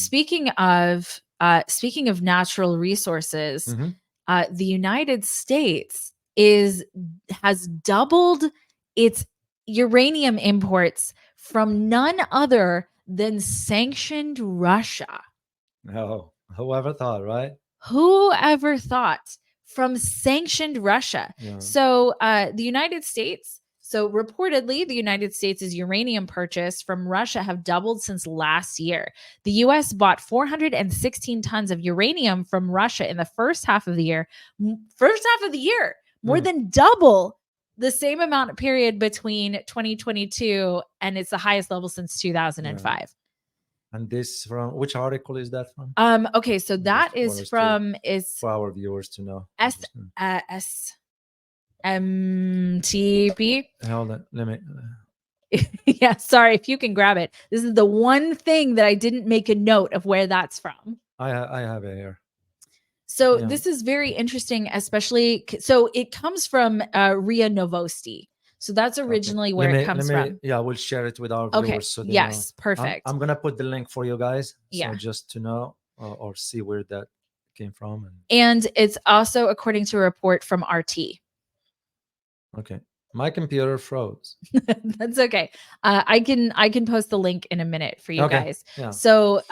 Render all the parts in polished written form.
speaking of natural resources, Mhm. the United States has doubled its uranium imports from none other than sanctioned Russia. Oh, whoever thought, right? Who ever thought? From sanctioned Russia. Yeah. So the United States, so reportedly, the United States' uranium purchase from Russia have doubled since last year. The U.S. bought 416 tons of uranium from Russia in the first half of the year. More Mm. than double the same amount period between 2022, and it's the highest level since 2005. And this from which article is that from? Okay, so that is from for our viewers to know. SMTP. Hold on, let me. Yeah, sorry, if you can grab it. This is the one thing that I didn't make a note of where that's from. I have it here. So Yeah. this is very interesting, especially so it comes from RIA Novosti. So that's originally where it comes from. Yeah, we'll share it with our Okay. viewers. So they Yes, know. perfect. I'm gonna put the link for you guys. Yeah. So just to know or see where that came from. And it's also according to a report from RT. Okay. My computer froze. That's okay. I can post the link in a minute for you guys. Yeah. So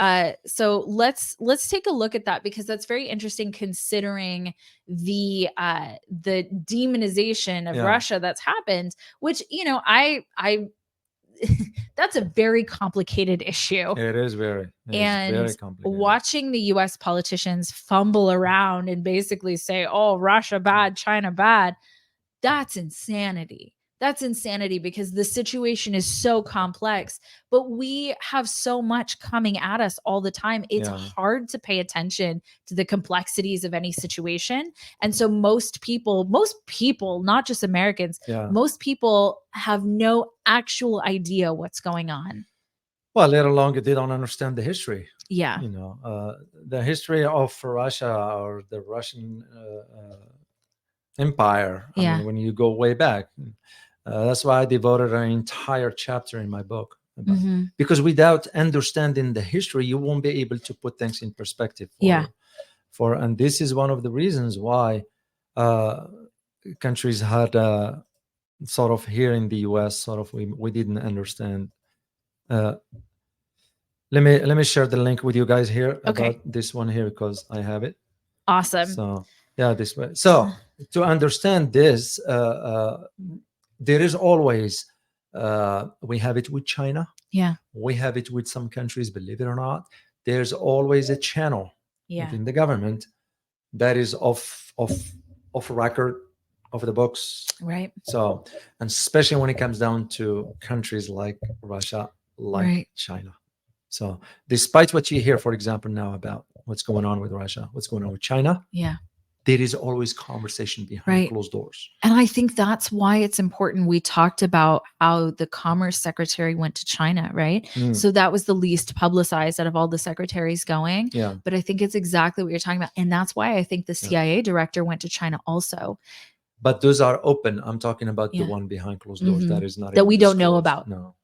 let's take a look at that, because that's very interesting considering the demonization of Russia that's happened, which, you know, I that's a very complicated issue. It is very complicated. Watching the US politicians fumble around and basically say, "Oh, Russia bad, China bad." That's insanity. That's insanity, because the situation is so complex, but we have so much coming at us all the time. It's hard to pay attention to the complexities of any situation. And so most people, not just Americans, most people have no actual idea what's going on. Well, let alone they don't understand the history. Yeah. You know, the history of Russia or the Russian empire. I mean, when you go way back, that's why I devoted an entire chapter in my book about, because without understanding the history, you won't be able to put things in perspective. And this is one of the reasons why countries had sort of here in the US, sort of we didn't understand. Let me share the link with you guys here about this one here, because I have it. Awesome. So yeah, this way. So to understand this, there is always we have it with China. Yeah. We have it with some countries, believe it or not. There's always a channel within the government that is off record of the books. Right. So, and especially when it comes down to countries like Russia, like China. So despite what you hear, for example, now about what's going on with Russia, what's going on with China, there is always conversation behind closed doors. And I think that's why it's important. We talked about how the Commerce Secretary went to China, right? So that was the least publicized out of all the secretaries going. Yeah. But I think it's exactly what you're talking about. And that's why I think the CIA director went to China also. But those are open. I'm talking about the one behind closed doors. That is not that we don't know about. No,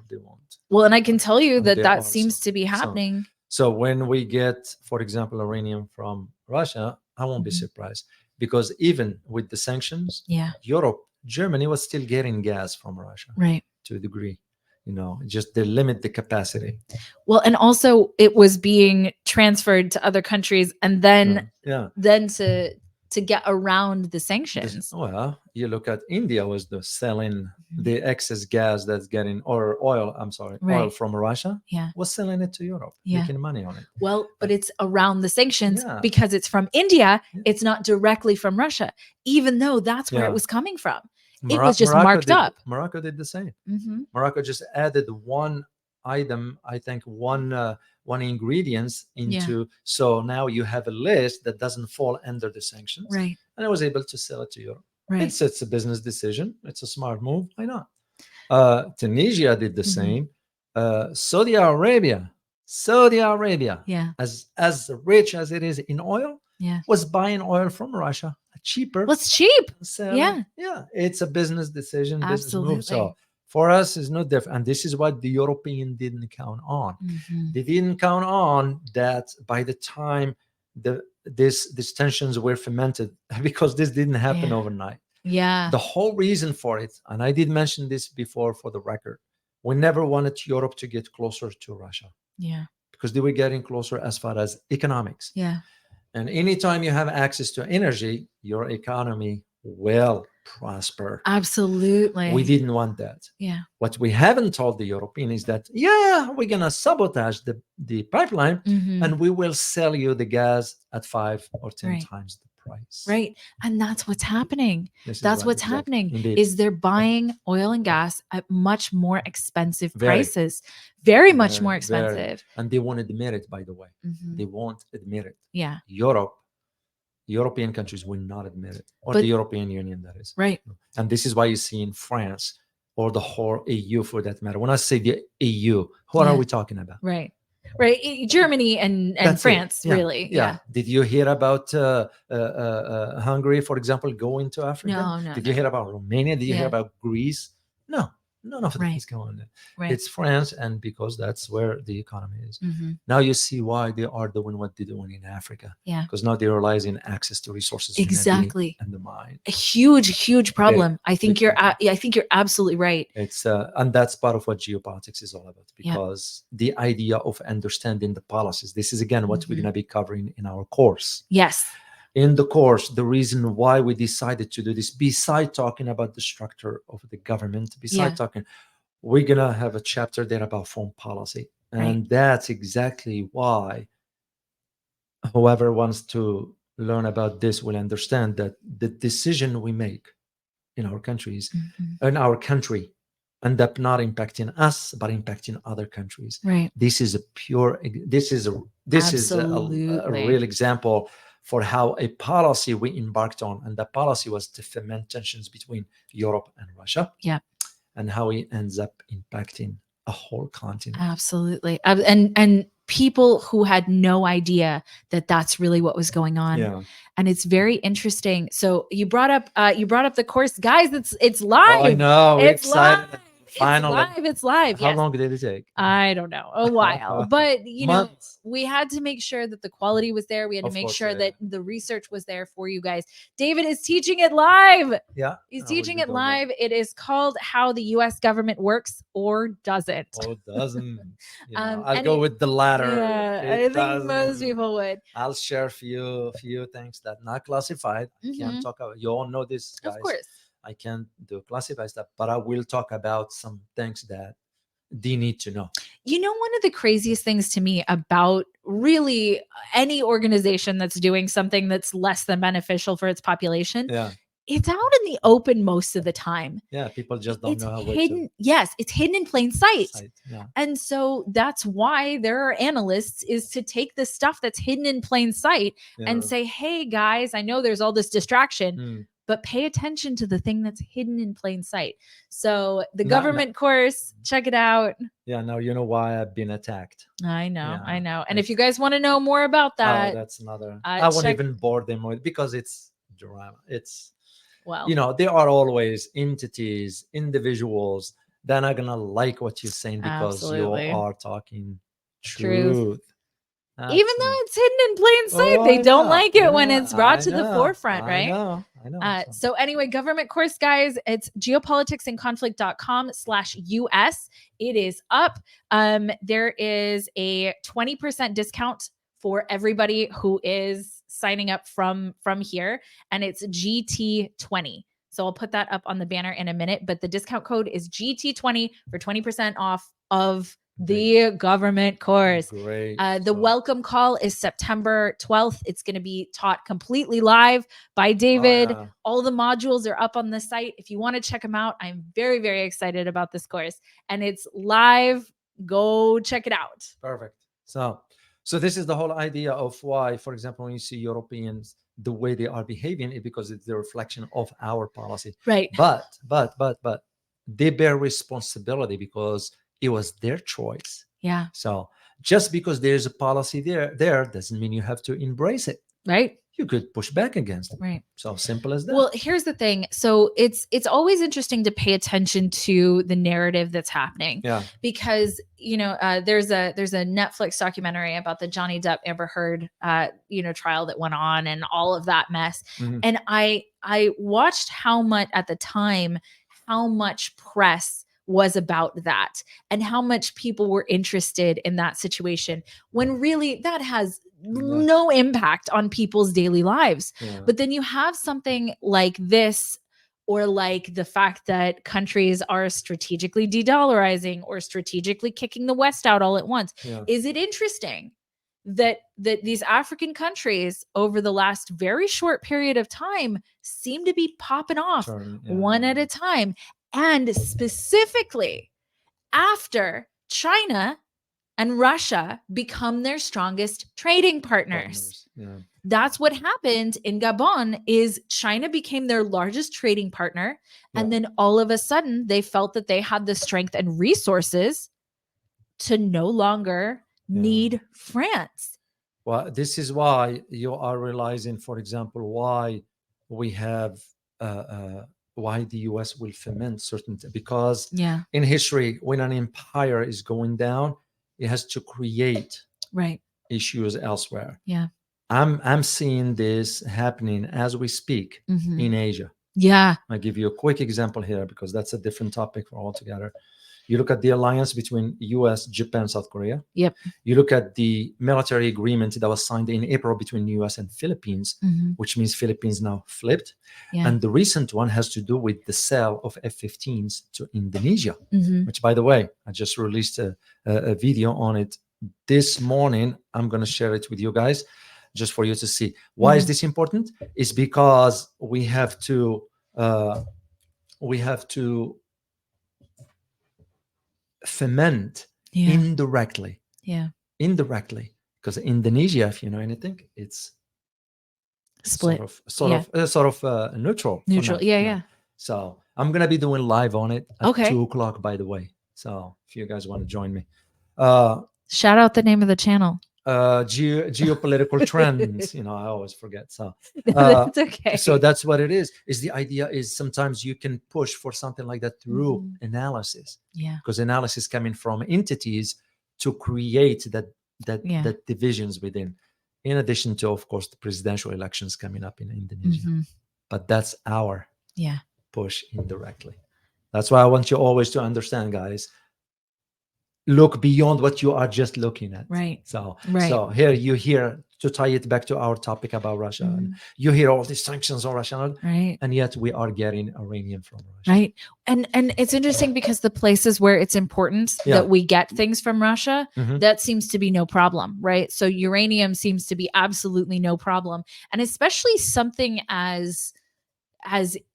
they won't. Well, and I can tell you that seems to be happening. So when we get, for example, uranium from Russia, I won't be surprised, because even with the sanctions, Europe, Germany was still getting gas from Russia, to a degree. You know, just they limit the capacity. Well, and also it was being transferred to other countries, and then to get around the sanctions. Well, you look at India was selling the excess gas that's getting, or oil, oil from Russia, was selling it to Europe, making money on it. Well, but it's around the sanctions because it's from India. It's not directly from Russia, even though that's where it was coming from. It was just marked up. Morocco did the same. Morocco just added one item, I think one ingredients into, so now you have a list that doesn't fall under the sanctions, and I was able to sell it to Europe. It's a business decision. It's a smart move. Why not? Tunisia did the same. Saudi Arabia, as rich as it is in oil, was buying oil from Russia cheaper. What's cheap? Yeah, it's a business decision. Absolutely. Business move. So For us, it's no different. And this is what the European didn't count on. They didn't count on that by the time these tensions were fermented, because this didn't happen overnight. The whole reason for it, and I did mention this before for the record, we never wanted Europe to get closer to Russia. Because they were getting closer as far as economics. And anytime you have access to energy, your economy will prosper. Absolutely. We didn't want that. What we haven't told the European is that, we're going to sabotage the pipeline and we will sell you the gas at 5 or 10 times the price. Right. And that's what's happening. That's what's happening. Indeed. Is they're buying oil and gas at much more expensive prices. Very much more expensive. And they won't admit it, by the way. They won't admit it. Yeah. European countries will not admit it, or the European Union, that is. Right. And this is why you see in France, or the whole EU for that matter. When I say the EU, what are we talking about? Right. Germany and France, really. Yeah. Did you hear about Hungary, for example, going to Africa? No. Did you hear about Romania? Did you hear about Greece? No. None of that is going there. It's France, and because that's where the economy is. Now you see why they are doing what they're doing in Africa. Because now they're realizing access to resources and the mine. A huge problem. I think you're absolutely right. It's and that's part of what geopolitics is all about, because the idea of understanding the policies. This is again what we're going to be covering in our course. Yes. In the course, the reason why we decided to do this, beside talking about the structure of the government, we're going to have a chapter there about foreign policy. And that's exactly why whoever wants to learn about this will understand that the decision we make in our countries, in our country, end up not impacting us, but impacting other countries. This is a real example for how a policy we embarked on, and the policy was to ferment tensions between Europe and Russia. And how it ends up impacting a whole continent. Absolutely. And people who had no idea that that's really what was going on. And it's very interesting. So you brought up the course, guys. It's live. Oh, I know. It's excited. Live. Finally. It's live. How long did it take? I don't know. A while. But, we had to make sure that the quality was there. We had to make sure that the research was there for you guys. David is teaching it live. He's teaching it live. It is called How the U.S. Government Works or Doesn't. Or doesn't. I'll go with the latter. I think most people would. I'll share a few things that not classified. I can't talk about. You all know this, guys. Of course. I can't do classified stuff, but I will talk about some things that they need to know. One of the craziest things to me about really any organization that's doing something that's less than beneficial for its population, it's out in the open most of the time. People just don't know how it's hidden. Yes, it's hidden in plain sight. And so that's why there are analysts, is to take the stuff that's hidden in plain sight and say, hey guys, I know there's all this distraction, but pay attention to the thing that's hidden in plain sight. So the government course, check it out. Now you know why I've been attacked. I know. And if you guys want to know more about that, that's another. I won't even bore them with, because it's drama. It's, well, there are always entities, individuals that are gonna like what you're saying because you are talking truth. Even though it's hidden in plain sight, they don't like it when it's brought to the forefront, right? I know. So anyway, government course, guys, it's geopoliticsandconflict.com/US. It is up. There is a 20% discount for everybody who is signing up from here, and it's GT20. So I'll put that up on the banner in a minute, but the discount code is GT20 for 20% off of the government course. Great. The welcome call is September 12th. It's going to be taught completely live by David. All the modules are up on the site. If you want to check them out, I'm very, very excited about this course, and it's live. Go check it out. Perfect. So this is the whole idea of why, for example, when you see Europeans, the way they are behaving, is because it's the reflection of our policy. Right. But they bear responsibility because it was their choice. Yeah. So just because there's a policy there doesn't mean you have to embrace it. Right. you could push back against it. Right. So simple as that. Well, here's the thing. So it's always interesting to pay attention to the narrative that's happening. Yeah. Because, you know, there's a Netflix documentary about the Johnny Depp Amber Heard trial that went on and all of that mess. Mhm. And I watched how much at the time, how much press was about that and how much people were interested in that situation, when really that has no impact on people's daily lives. Yeah. But then you have something like this, or like the fact that countries are strategically de-dollarizing or strategically kicking the West out all at once. Yeah. Is it interesting that these African countries over the last very short period of time seem to be popping off one at a time? And specifically after China and Russia become their strongest trading partners. Yeah. That's what happened in Gabon. Is China became their largest trading partner, and then all of a sudden they felt that they had the strength and resources to no longer need France. Well, this is why you are realizing, for example, why we have why the US will ferment certain because in history, when an empire is going down, it has to create issues elsewhere. Yeah. I'm seeing this happening as we speak in Asia. Yeah. I'll give you a quick example here because that's a different topic for altogether. You look at the alliance between US, Japan, South Korea. Yep. You look at the military agreement that was signed in April between US and Philippines, which means Philippines now flipped. Yeah. And the recent one has to do with the sale of F-15s to Indonesia, which, by the way, I just released a video on it this morning. I'm going to share it with you guys just for you to see. Why is this important? It's because we have to ferment indirectly. Yeah. Indirectly, because Indonesia, if you know anything, it's split, sort of neutral. Neutral. Yeah. So I'm gonna be doing live on it at 2:00, by the way. So if you guys want to join me, shout out the name of the channel. Geopolitical trends. You know, I always forget. So that's okay. So that's what it is. Is the idea is sometimes you can push for something like that through analysis. Yeah. Because analysis coming from entities to create that divisions within, in addition to, of course, the presidential elections coming up in Indonesia. But that's our push indirectly. That's why I want you always to understand, guys. Look beyond what you are just looking at. Right. So here you hear, to tie it back to our topic about Russia, and you hear all these sanctions on Russia, right? And yet we are getting uranium from Russia, right? And it's interesting because the places where it's important that we get things from Russia, that seems to be no problem, right? So uranium seems to be absolutely no problem, and especially something as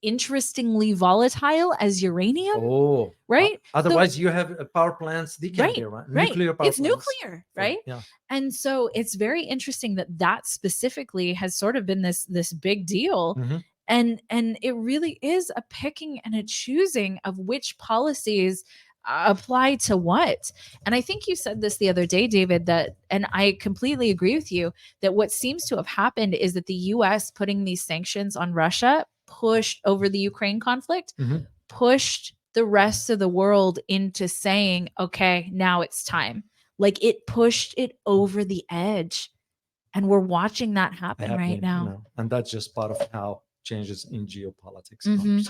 interestingly volatile as uranium. Right. Otherwise, you have power plants. They can't be right. Nuclear power it's plants. Nuclear, right? Yeah. And so it's very interesting that specifically has sort of been this big deal. And it really is a picking and a choosing of which policies apply to what. And I think you said this the other day, David, that, and I completely agree with you, that what seems to have happened is that the US putting these sanctions on Russia pushed over the Ukraine conflict, pushed the rest of the world into saying, okay, now it's time. Like it pushed it over the edge. And we're watching that happen right now. And that's just part of how changes in geopolitics.